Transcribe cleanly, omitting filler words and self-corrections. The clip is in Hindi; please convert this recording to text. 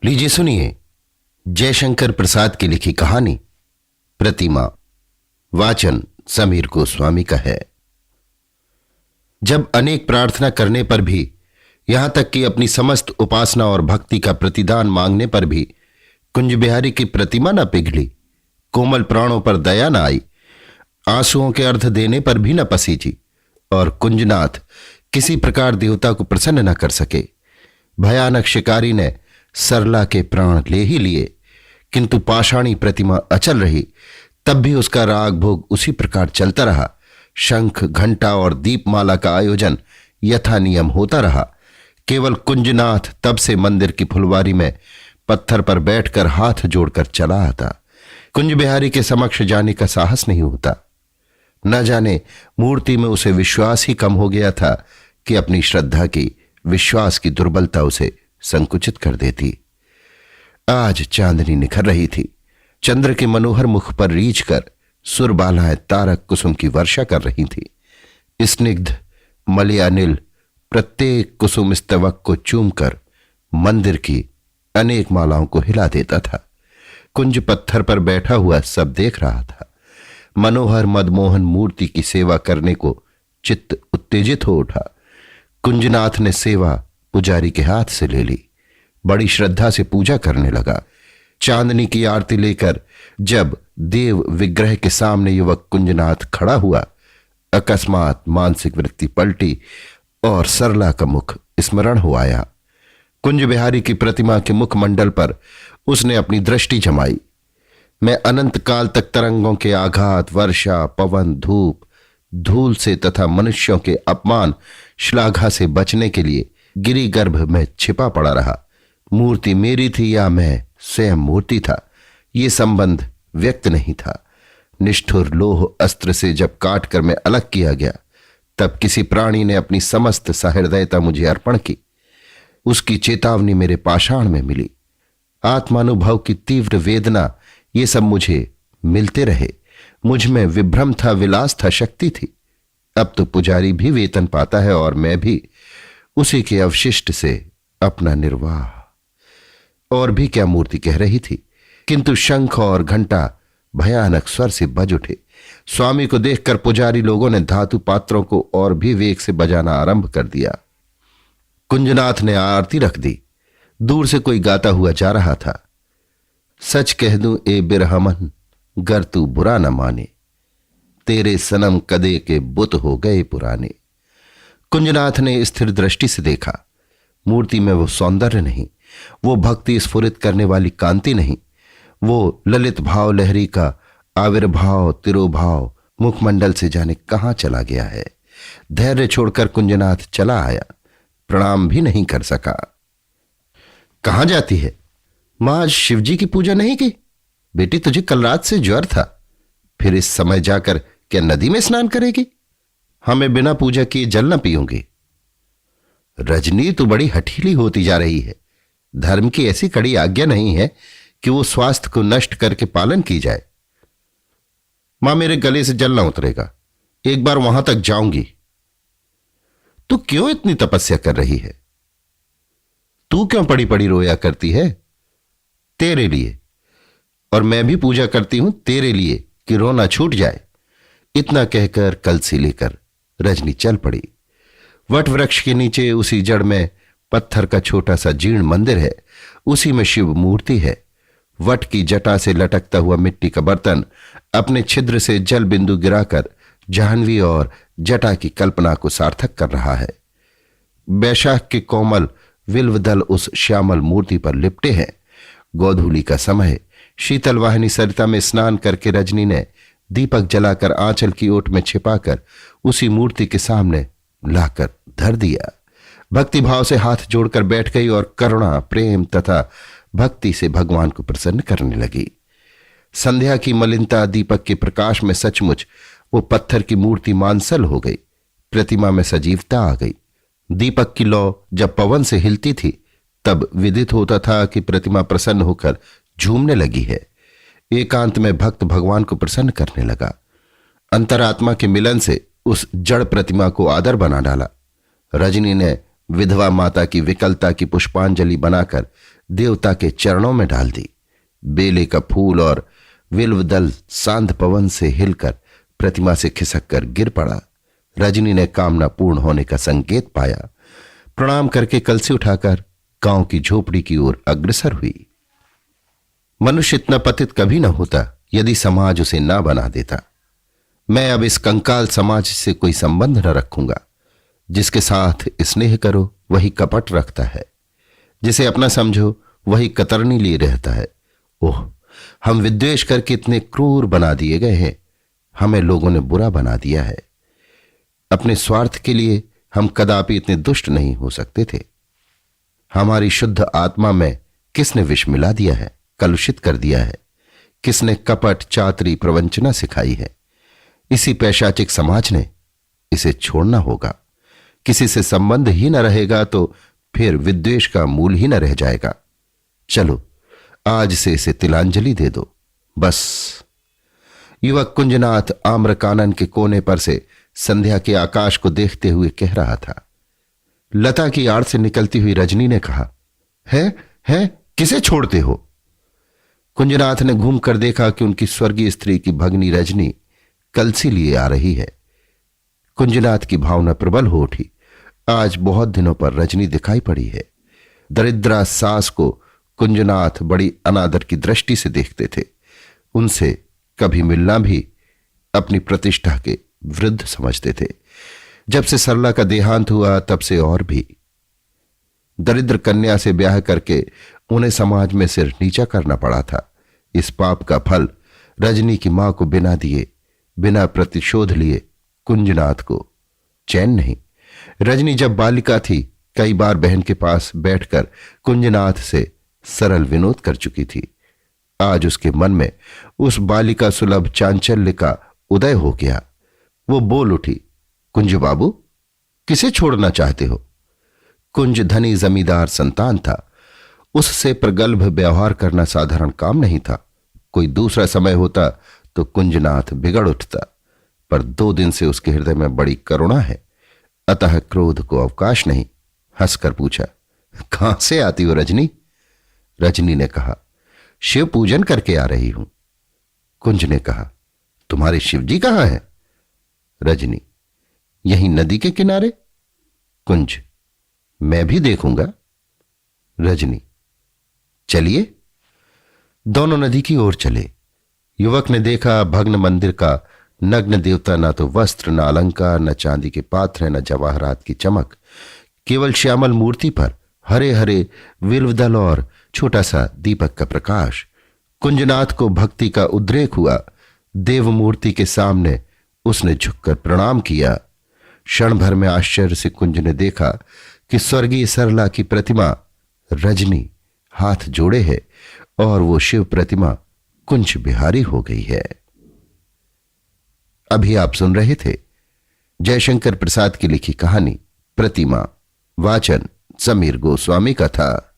लीजिए सुनिए जयशंकर प्रसाद की लिखी कहानी प्रतिमा। वाचन समीर गोस्वामी का है। जब अनेक प्रार्थना करने पर भी, यहां तक कि अपनी समस्त उपासना और भक्ति का प्रतिदान मांगने पर भी कुंज बिहारी की प्रतिमा न पिघली, कोमल प्राणों पर दया न आई, आंसुओं के अर्थ देने पर भी न पसीजी और कुंजनाथ किसी प्रकार देवता को प्रसन्न न कर सके। भयानक शिकारी ने सरला के प्राण ले ही लिए, किंतु पाषाणी प्रतिमा अचल रही। तब भी उसका राग भोग उसी प्रकार चलता रहा। शंख, घंटा और दीपमाला का आयोजन यथा नियम होता रहा। केवल कुंजनाथ तब से मंदिर की फुलवारी में पत्थर पर बैठकर हाथ जोड़कर चला आता। कुंज बिहारी के समक्ष जाने का साहस नहीं होता। न जाने मूर्ति में उसे विश्वास ही कम हो गया था कि अपनी श्रद्धा की, विश्वास की दुर्बलता उसे संकुचित कर देती। आज चांदनी निखर रही थी। चंद्र के मनोहर मुख पर रीछ कर सुरबालाएं तारक कुसुम की वर्षा कर रही थी। स्निग्ध मलयानिल प्रत्येक कुसुम स्तवक को चूमकर मंदिर की अनेक मालाओं को हिला देता था। कुंज पत्थर पर बैठा हुआ सब देख रहा था। मनोहर मदमोहन मूर्ति की सेवा करने को चित्त उत्तेजित हो उठा। कुंजनाथ ने सेवा पुजारी के हाथ से ले ली। बड़ी श्रद्धा से पूजा करने लगा। चांदनी की आरती लेकर जब देव विग्रह के सामने युवक कुंजनाथ खड़ा हुआ, अकस्मात मानसिक वृत्ति पलटी और सरला का मुख स्मरण हो आया। कुंज बिहारी की प्रतिमा के मुखमंडल पर उसने अपनी दृष्टि जमाई। मैं अनंत काल तक तरंगों के आघात, वर्षा, पवन, धूप, धूल से तथा मनुष्यों के अपमान, श्लाघा से बचने के लिए गिरी गर्भ में छिपा पड़ा रहा। मूर्ति मेरी थी या मैं स्वयं मूर्ति था, ये संबंध व्यक्त नहीं था। निष्ठुर लोह अस्त्र से जब काट कर मैं अलग किया गया, तब किसी प्राणी ने अपनी समस्त सहृदयता मुझे अर्पण की। उसकी चेतावनी मेरे पाषाण में मिली। आत्मानुभव की तीव्र वेदना, ये सब मुझे मिलते रहे। मुझ में विभ्रम था, विलास था, शक्ति थी। अब तो पुजारी भी वेतन पाता है और मैं भी उसी के अवशिष्ट से अपना निर्वाह। और भी क्या मूर्ति कह रही थी, किंतु शंख और घंटा भयानक स्वर से बज उठे। स्वामी को देखकर पुजारी लोगों ने धातु पात्रों को और भी वेग से बजाना आरंभ कर दिया। कुंजनाथ ने आरती रख दी। दूर से कोई गाता हुआ जा रहा था, सच कह दूं ए बिरहमन, गर तू बुरा न माने, तेरे सनम कदे के बुत हो गए पुराने। कुंजनाथ ने स्थिर दृष्टि से देखा। मूर्ति में वो सौंदर्य नहीं, वो भक्ति स्फुरित करने वाली कांति नहीं, वो ललित भाव लहरी का आविर्भाव, तिरोभाव मुखमंडल से जाने कहां चला गया है। धैर्य छोड़कर कुंजनाथ चला आया, प्रणाम भी नहीं कर सका। कहां जाती है मां? आज शिवजी की पूजा नहीं की? बेटी तुझे कल रात से ज्वर था, फिर इस समय जाकर क्या नदी में स्नान करेगी? हमें बिना पूजा किए जल न पीऊंगी। रजनी तू बड़ी हठीली होती जा रही है। धर्म की ऐसी कड़ी आज्ञा नहीं है कि वो स्वास्थ्य को नष्ट करके पालन की जाए। मां मेरे गले से जल न उतरेगा, एक बार वहां तक जाऊंगी। तू क्यों इतनी तपस्या कर रही है? तू क्यों पड़ी पड़ी रोया करती है? तेरे लिए। और मैं भी पूजा करती हूं तेरे लिए कि रोना छूट जाए। इतना कहकर कलसी लेकर रजनी चल पड़ी। वट वृक्ष के नीचे उसी जड़ में पत्थर का छोटा सा जीर्ण मंदिर है। उसी में शिव मूर्ति है। वट की जटा से लटकता हुआ मिट्टी का बर्तन अपने छिद्र से जल बिंदु गिराकर जाह्नवी और जटा की कल्पना को सार्थक कर रहा है। बैशाख के कोमल विल्वदल उस श्यामल मूर्ति पर लिपटे हैं। गोधूली का समय, शीतल वाहिनी सरिता में स्नान करके रजनी ने दीपक जलाकर आंचल की ओट में छिपाकर उसी मूर्ति के सामने लाकर धर दिया। भक्तिभाव से हाथ जोड़कर बैठ गई और करुणा, प्रेम तथा भक्ति से भगवान को प्रसन्न करने लगी। संध्या की मलिनता दीपक के प्रकाश में सचमुच वो पत्थर की मूर्ति मांसल हो गई। प्रतिमा में सजीवता आ गई। दीपक की लौ जब पवन से हिलती थी, तब विदित होता था कि प्रतिमा प्रसन्न होकर झूमने लगी है। एकांत में भक्त भगवान को प्रसन्न करने लगा। अंतरात्मा के मिलन से उस जड़ प्रतिमा को आदर बना डाला। रजनी ने विधवा माता की विकलता की पुष्पांजलि बनाकर देवता के चरणों में डाल दी। बेले का फूल और विल्वदल सांध पवन से हिलकर प्रतिमा से खिसक कर गिर पड़ा। रजनी ने कामना पूर्ण होने का संकेत पाया। प्रणाम करके कलसी उठाकर गांव की झोपड़ी की ओर अग्रसर हुई। मनुष्य इतना पतित कभी न होता यदि समाज उसे ना बना देता। मैं अब इस कंकाल समाज से कोई संबंध न रखूंगा। जिसके साथ स्नेह करो वही कपट रखता है, जिसे अपना समझो वही कतरनी लिए रहता है। ओह, हम विद्वेष करके इतने क्रूर बना दिए गए हैं। हमें लोगों ने बुरा बना दिया है। अपने स्वार्थ के लिए हम कदापि इतने दुष्ट नहीं हो सकते थे। हमारी शुद्ध आत्मा में किसने विष मिला दिया है, कलुषित कर दिया है? किसने कपट, चातरी, प्रवंचना सिखाई है? इसी पैशाचिक समाज ने। इसे छोड़ना होगा। किसी से संबंध ही न रहेगा तो फिर विद्वेष का मूल ही न रह जाएगा। चलो आज से इसे तिलांजलि दे दो, बस। युवक कुंजनाथ आम्रकानन के कोने पर से संध्या के आकाश को देखते हुए कह रहा था। लता की आड़ से निकलती हुई रजनी ने कहा, है किसे छोड़ते हो? कुंजनाथ ने घूम कर देखा कि उनकी स्वर्गीय स्त्री की भगनी रजनी कलसी लिए आ रही है। कुंजनाथ की भावना प्रबल हो उठी। आज बहुत दिनों पर रजनी दिखाई पड़ी है। दरिद्रा सास को कुंजनाथ बड़ी अनादर की दृष्टि से देखते थे। उनसे कभी मिलना भी अपनी प्रतिष्ठा के विरुद्ध समझते थे। जब से सरला का देहांत हुआ तब से और भी। दरिद्र कन्या से ब्याह करके उन्हें समाज में सिर नीचा करना पड़ा था। इस पाप का फल रजनी की मां को बिना दिए, बिना प्रतिशोध लिए कुंजनाथ को चैन नहीं। रजनी जब बालिका थी कई बार बहन के पास बैठकर कुंजनाथ से सरल विनोद कर चुकी थी। आज उसके मन में उस बालिका सुलभ चांचल्य का उदय हो गया। वो बोल उठी, कुंज बाबू, किसे छोड़ना चाहते हो? कुंज धनी जमींदार संतान था। उससे प्रगल्भ व्यवहार करना साधारण काम नहीं था। कोई दूसरा समय होता तो कुंजनाथ बिगड़ उठता, पर 2 दिन से उसके हृदय में बड़ी करुणा है, अतः क्रोध को अवकाश नहीं। हंसकर पूछा, कहां से आती हो रजनी? रजनी ने कहा, शिव पूजन करके आ रही हूं। कुंज ने कहा, तुम्हारे शिवजी कहां हैं? रजनी, यहीं नदी के किनारे। कुंज, मैं भी देखूंगा। रजनी, चलिए। दोनों नदी की ओर चले। युवक ने देखा भग्न मंदिर का नग्न देवता न तो वस्त्र, न अलंकार, न चांदी के पात्र, न जवाहरात की चमक। केवल श्यामल मूर्ति पर हरे हरे विल्वदल और छोटा सा दीपक का प्रकाश। कुंजनाथ को भक्ति का उद्रेक हुआ। देव मूर्ति के सामने उसने झुककर प्रणाम किया। क्षण भर में आश्चर्य से कुंज ने देखा कि स्वर्गीय सरला की प्रतिमा रजनी हाथ जोड़े है और वो शिव प्रतिमा कुंज बिहारी हो गई है। अभी आप सुन रहे थे जयशंकर प्रसाद की लिखी कहानी प्रतिमा। वाचन समीर गोस्वामी का था।